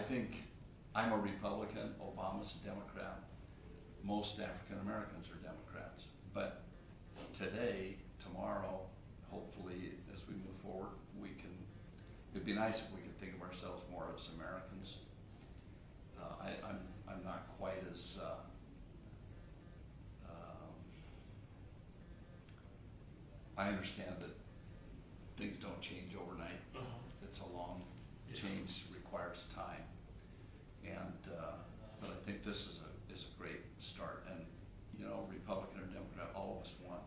think I'm a Republican, Obama's a Democrat, most African Americans are Democrats. But today, tomorrow, hopefully, as we move forward, it'd be nice if we could think of ourselves more as Americans. I'm not quite as, I understand that things don't change overnight. It's a long change, requires time. And, but I think this is a great start. And, you know, Republican or Democrat, all of us want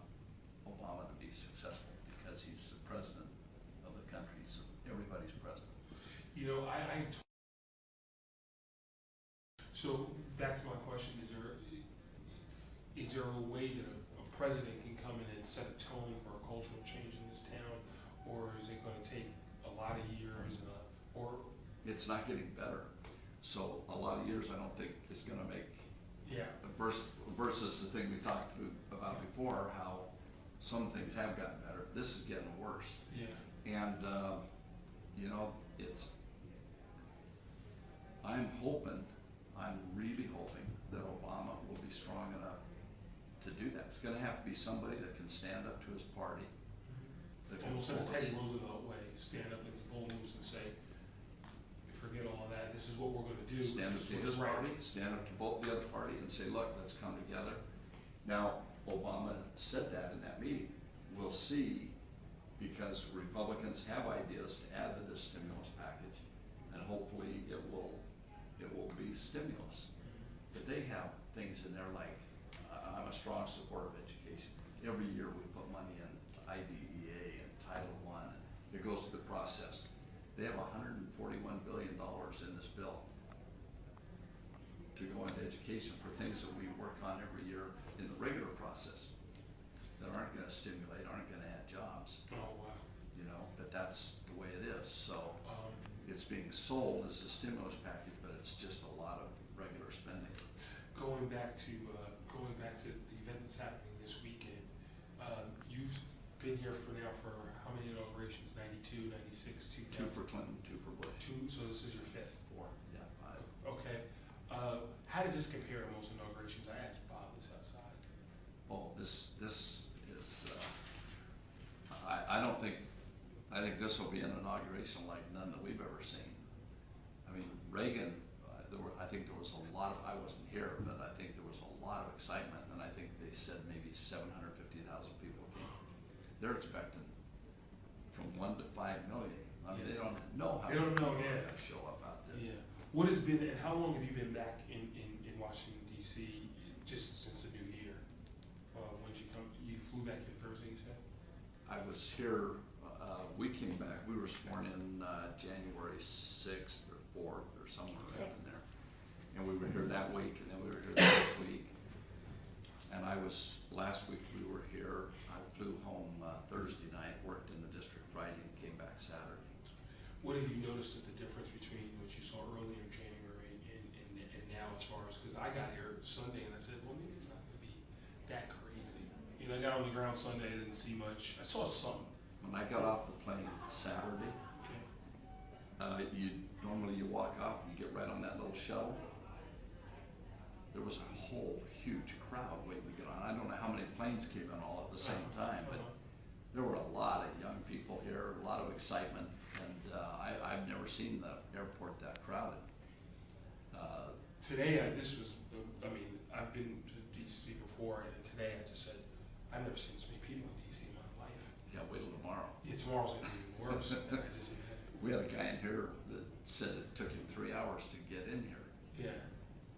Obama to be successful because he's the president of the country, so everybody's president. You know, so back to my question, is there a way that a president can come in and set a tone for a cultural change in this town, or is it going to take a lot of years, or? It's not getting better. So a lot of years I don't think is going to make, versus the thing we talked about before, how some things have gotten better. This is getting worse. Yeah. And, you know, I'm really hoping that Obama will be strong enough to do that. It's going to have to be somebody that can stand up to his party. Almost in a Teddy Roosevelt way, stand up as the bull moose and say, forget all of that, this is what we're going to do. Stand up to his party, stand up to both the other party and say, look, let's come together. Now, Obama said that in that meeting. We'll see, because Republicans have ideas to add to this stimulus package, and hopefully it will be stimulus. But they have things in there like, I'm a strong supporter of education. Every year we put money in IDEA and Title I, and it goes through the process. They have $141 billion in this bill to go into education for things that we work on every year in the regular process that aren't going to stimulate, aren't going to add jobs. Oh, wow. You know, but that's the way it is. So it's being sold as a stimulus package, but it's just a lot of regular spending. Going back to the event that's happening this weekend, you've been here for how many inaugurations? 92, 96, 2000? Two for Clinton, two for Bush. Two, so this is your fifth? Four, yeah, five. Okay. How does this compare to most inaugurations? I asked Bob this outside. Oh, this is, I think this will be an inauguration like none that we've ever seen. I mean, Reagan, I think there was a lot of, I wasn't here, but I think there was a lot of excitement, and I think they said maybe 750,000 people came. They're expecting from 1 to 5 million. I mean, they don't know how many people are going to show up out there. Yeah. What has been, and how long have you been back in Washington, D.C., just since the new year? When did you come? You flew back here Thursday, you said? I was here, we came back, we were sworn in January 6th or 4th or somewhere around in there. And we were here that week, and then we were here last week. And last week we were here, I flew home Thursday night, worked in the district Friday, and came back Saturday. What have you noticed at the difference between what you saw earlier in January and now, as far as, because I got here Sunday and I said, well, maybe it's not going to be that crazy. You know, I got on the ground Sunday, I didn't see much. I saw some. When I got off the plane Saturday, normally you walk off and you get right on that little shuttle. There was a whole huge crowd waiting to get on. I don't know how many planes came in all at the same time, but there were a lot of young people here, a lot of excitement, and I've never seen the airport that crowded. Today, I mean, I've been to D.C. before, and today I just said, I've never seen so many people in D.C. in my life. Yeah, wait till tomorrow. Yeah, tomorrow's going to be even worse. And I just, we had a guy in here that said it took him 3 hours to get in here. Yeah.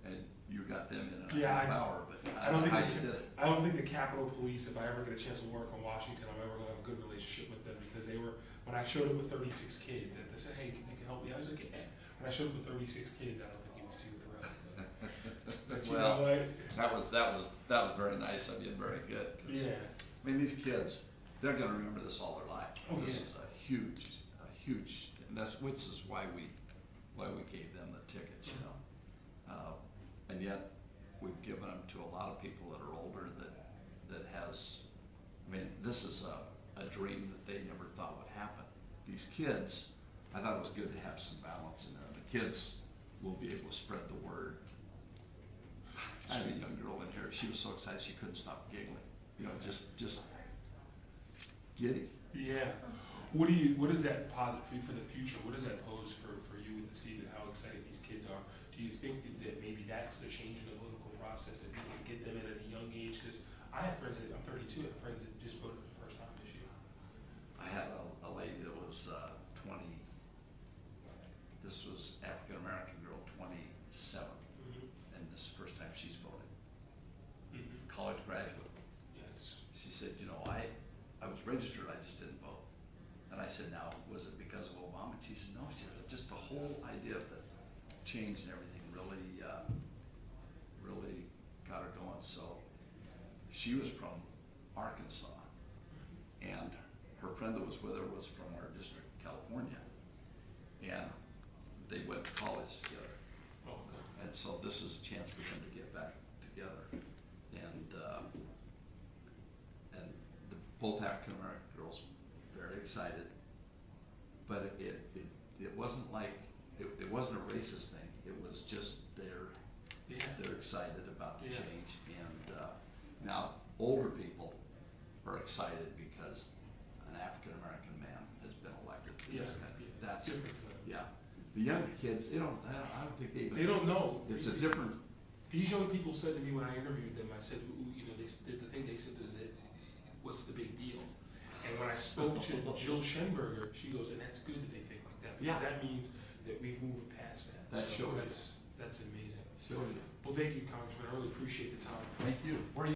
And you got them in a half hour, but I don't know how you did it. I don't think the Capitol Police, if I ever get a chance to work on Washington, I'm ever going to have a good relationship with them, because they were, when I showed up with 36 kids, and they said, hey, can you help me? I was like, yeah. When I showed up with 36 kids, I don't think he was too thrilled. But well, that was very nice of you, and very good. Yeah. I mean, these kids, they're going to remember this all their life. Oh, this is a huge, and which is why we gave them the tickets, you know. And yet, we've given them to a lot of people that are older that has, I mean, this is a dream that they never thought would happen. These kids, I thought it was good to have some balance in them. The kids we'll be able to spread the word. I had a young girl in here, she was so excited she couldn't stop giggling, you know, just giddy. Yeah. What is that posit for the future? What does that pose for you to see how excited these kids are? Do you think that maybe that's the change in the political process, that we can get them in at a young age? Because I have friends, I'm 32, I have friends that just voted for the first time this year. I had a lady that was 20, this was African-American girl, 27, and this is the first time she's voted. College graduate. Yes. She said, you know, I was registered, I just didn't vote. And I said, now, was it because of Obama? And she said, no, she said, just the whole idea of the change and everything really got her going. So she was from Arkansas, and her friend that was with her was from our district, California, and they went to college together. Oh, okay. And so this is a chance for them to get back together. And both African American girls, very excited, but it wasn't like, it wasn't a racist thing, it was just they're excited about the change. And now older people are excited because an African American man has been elected to this country. That's different for them. Yeah. The younger kids, I don't think they don't know. It's a different. These young people said to me when I interviewed them, I said, you know, the thing they said was that, what's the big deal? And when I spoke to Jill Schenberger, she goes, and that's good that they think like that, because that means that we've moved past that. That shows. That's amazing. Shows you. Well, thank you, Congressman. I really appreciate the time. Thank you.